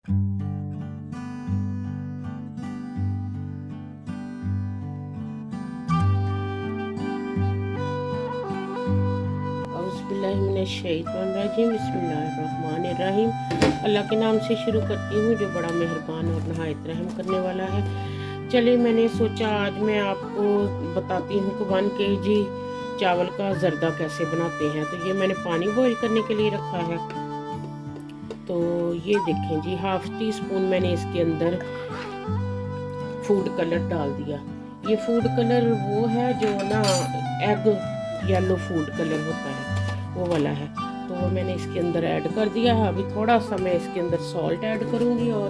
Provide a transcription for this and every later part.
औज़ुबिल्लाहिमिनश्शैतानिर्रजीम बिस्मिल्लाहिर्रहमानिर्रहीम। अल्लाह के नाम से शुरू करती हूँ जो बड़ा मेहरबान और नहायत रहम करने वाला है। चलिए, मैंने सोचा आज मैं आपको बताती हूँ कि 1 kg चावल का ज़र्दा कैसे बनाते हैं। तो ये मैंने पानी बॉईल करने के लिए रखा है। तो ये देखें जी, ½ टीस्पून मैंने इसके अंदर फूड कलर डाल दिया। ये फूड कलर वो है जो ना एग येलो फूड कलर होता है, वो वाला है। तो वो मैंने इसके अंदर ऐड कर दिया है। अभी थोड़ा सा मैं इसके अंदर सॉल्ट ऐड करूँगी और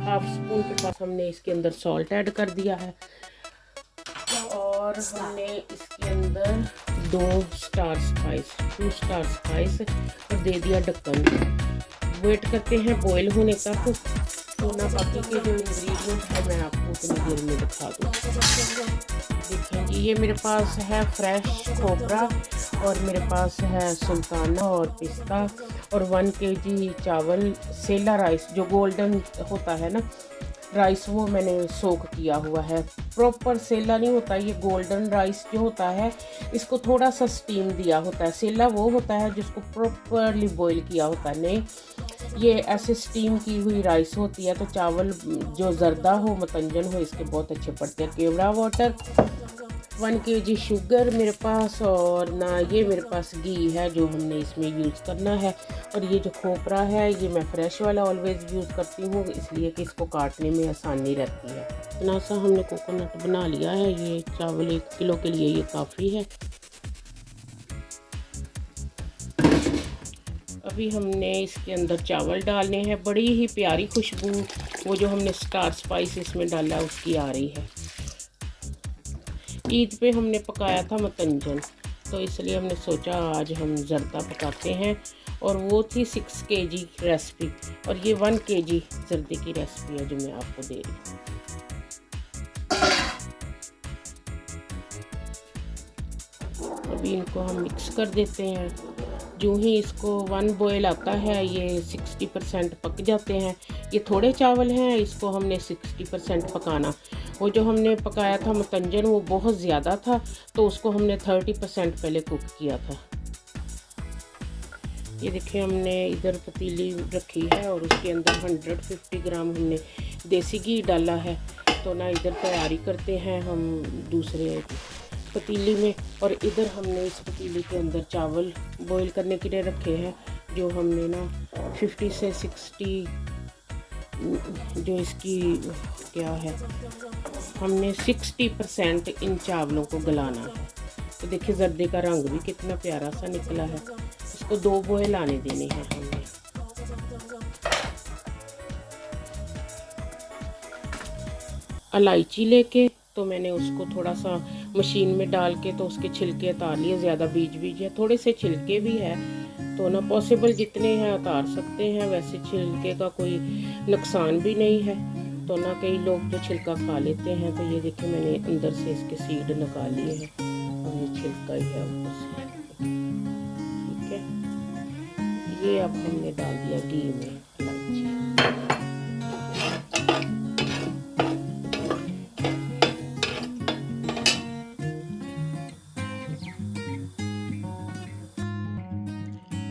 ½ स्पून के पास हमने इसके अंदर सॉल्ट ऐड कर दिया है। और हमने इसके अंदर 2 स्टार स्पाइस और दे दिया ढक्कन। वेट करते हैं बॉईल होने तक। तो ना बाकी के जो इंग्रेडिएंट है मैं आपको उतनी देर में दिखा दूँ। देखें जी, ये मेरे पास है फ्रेश खोपरा और मेरे पास है सुल्ताना और पिस्ता और 1 kg चावल सेला राइस जो गोल्डन होता है ना राइस, वो मैंने सोक किया हुआ है। प्रॉपर सेला नहीं होता, ये गोल्डन राइस जो होता है इसको थोड़ा सा स्टीम दिया होता है। सेला वो होता है जिसको प्रॉपरली बॉईल किया होता है। नहीं, ये ऐसे स्टीम की हुई राइस होती है। तो चावल जो ज़र्दा हो मतंजन हो इसके बहुत अच्छे पड़ते हैं। केवड़ा वाटर, 1 kg शुगर मेरे पास, और ना ये मेरे पास घी है जो हमने इसमें यूज़ करना है। और ये जो खोपरा है ये मैं फ्रेश वाला ऑलवेज़ यूज़ करती हूँ, इसलिए कि इसको काटने में आसानी रहती है। इतना सा हमने कोकोनट बना लिया है। ये चावल 1 किलो के लिए ये काफ़ी है। अभी हमने इसके अंदर चावल डालने हैं। बड़ी ही प्यारी खुशबू वो जो हमने स्टार स्पाइस इसमें डाला उसकी आ रही है। ईद पे हमने पकाया था मतंजन, तो इसलिए हमने सोचा आज हम ज़र्दा पकाते हैं। और वो थी 6 kg रेसिपी, और ये 1 kg ज़र्दे की रेसिपी है जो मैं आपको दे रही हूँ। अभी इनको हम मिक्स कर देते हैं। जो ही इसको 1 बॉयल आता है ये 60% पक जाते हैं। ये थोड़े चावल हैं, इसको हमने 60% पकाना। वो जो हमने पकाया था मतंजन वो बहुत ज़्यादा था, तो उसको हमने 30% पहले कुक किया था। ये देखिए, हमने इधर पतीली रखी है और उसके अंदर 150 ग्राम हमने देसी घी डाला है। तो ना इधर तैयारी करते हैं हम दूसरे पतीली में, और इधर हमने इस पतीली के अंदर चावल बॉईल करने के लिए रखे हैं जो हमने ना 50 से 60 जो इसकी क्या है, हमने 60% इन चावलों को गलाना है। तो देखिए ज़र्दे का रंग भी कितना प्यारा सा निकला है। इसको 2 बॉयल आने देने हैं हमने। इलायची लेके तो मैंने उसको थोड़ा सा मशीन में डाल के तो उसके छिलके उतार लिए। ज़्यादा बीज है, थोड़े से छिलके भी है, तो ना पॉसिबल जितने हैं उतार सकते हैं। वैसे छिलके का कोई नुकसान भी नहीं है। तो ना कई लोग जो छिलका खा लेते हैं। तो ये देखिए मैंने अंदर से इसके सीड निकाल लिए हैं और ये छिलका ही है ऊपर से। ठीक है, ये अब हमने डाल दिया घी में इलायची।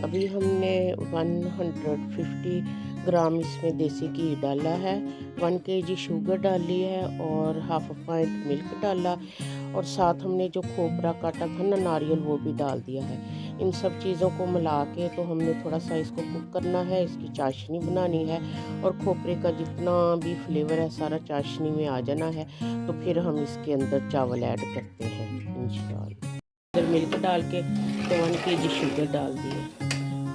अभी हमने 150 ग्राम इसमें देसी घी डाला है, 1 kg शुगर डाली है और ½ pint मिल्क डाला, और साथ हमने जो खोपरा काटा था ना नारियल वो भी डाल दिया है। इन सब चीज़ों को मिला के तो हमने थोड़ा सा इसको कुक करना है। इसकी चाशनी बनानी है और खोपरे का जितना भी फ्लेवर है सारा चाशनी में आ जाना है। तो फिर हम इसके अंदर चावल ऐड करते हैं इंशाल्लाह। इधर मिल्क डाल के तो 1 kg शुगर डाल दिए।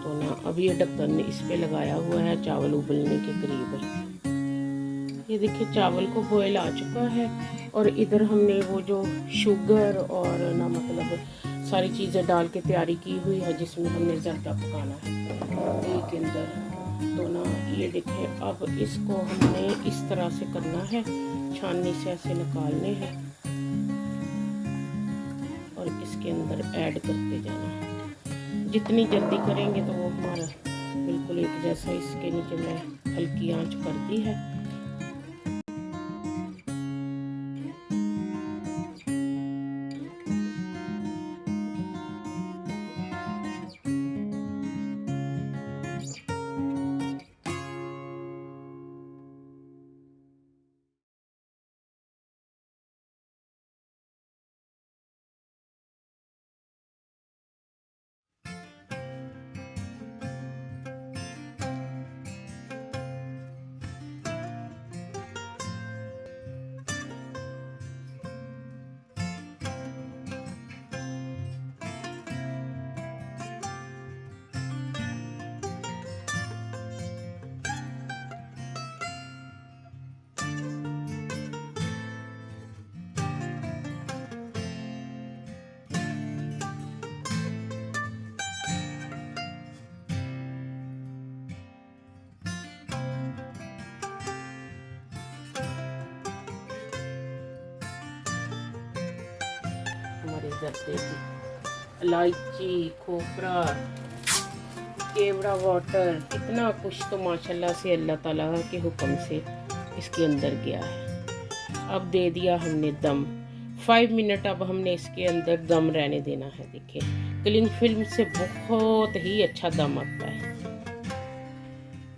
तो ना अभी ये ढक्कन इस पे लगाया हुआ है, चावल उबलने के करीब है। ये देखिए चावल को बॉयल आ चुका है, और इधर हमने वो जो शुगर और ना मतलब सारी चीज़ें डाल के तैयारी की हुई है जिसमें हमने ज़र्दा पकाना है घी के अंदर। तो ना ये देखिए, अब इसको हमने इस तरह से करना है, छाननी से ऐसे निकालने हैं और इसके अंदर ऐड करते जाना है। जितनी जल्दी करेंगे तो वो हमारा जैसा इसके नीचे मैं हल्की आंच कर दी है। हमारे जर्दे की इलायची, खोपरा, केवड़ा वाटर, कितना कुछ तो माशाल्लाह से अल्लाह ताला के हुक्म से इसके अंदर गया है। अब दे दिया हमने दम। 5 मिनट अब हमने इसके अंदर दम रहने देना है। देखिए क्लिंग फिल्म से बहुत ही अच्छा दम आता है।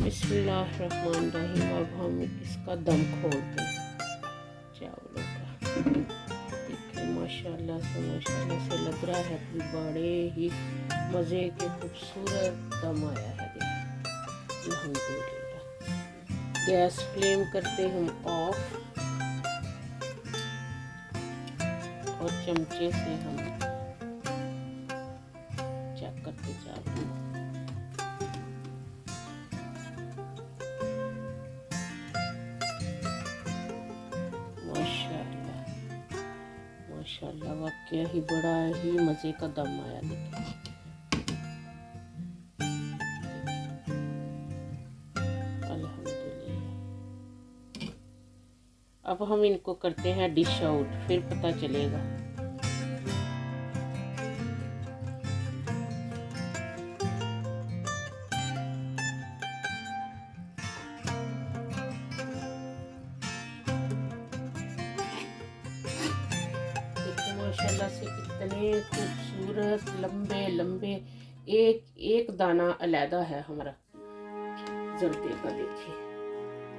बिस्मिल्लाहिर्रहमानिर्रहीम। अब हम इसका दम खोलते हैं चावलों का। माशाल्लाह से लग रहा है कि बड़े ही मज़े के खूबसूरत दम आया है। देखिए अल्हम्दुलिल्लाह। गैस फ्लेम करते हम ऑफ और चमचे से हम चेक करते जा रहे हैं। माशाल्लाह वाकई ही बड़ा ही मज़े का दम आया। देखिए अल्हम्दुलिल्लाह। अब हम इनको करते हैं डिश आउट, फिर पता चलेगा। माशाल्लाह से कितने खूबसूरत लंबे लंबे, एक दाना अलहदा है हमारा जर्दे का। देखिए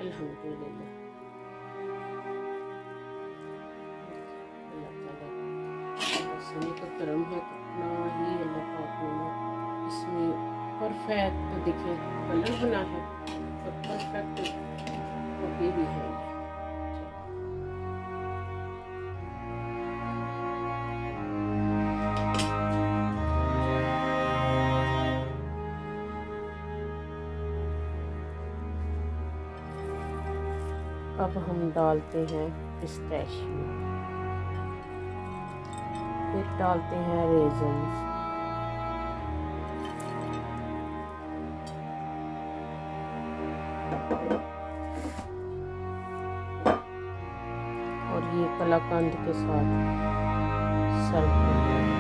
अल्हम्दुलिल्लाह। अल्लाह ताला का करम है, कितना ही अल्लाह पाक ने इसमें परफेक्ट देखिए कलर बना है और परफेक्ट पके भी है। अब हम डालते हैं पिस्ताशियो, फिर डालते हैं रेजन्स, और ये कलाकंद के साथ सर्व करते हैं।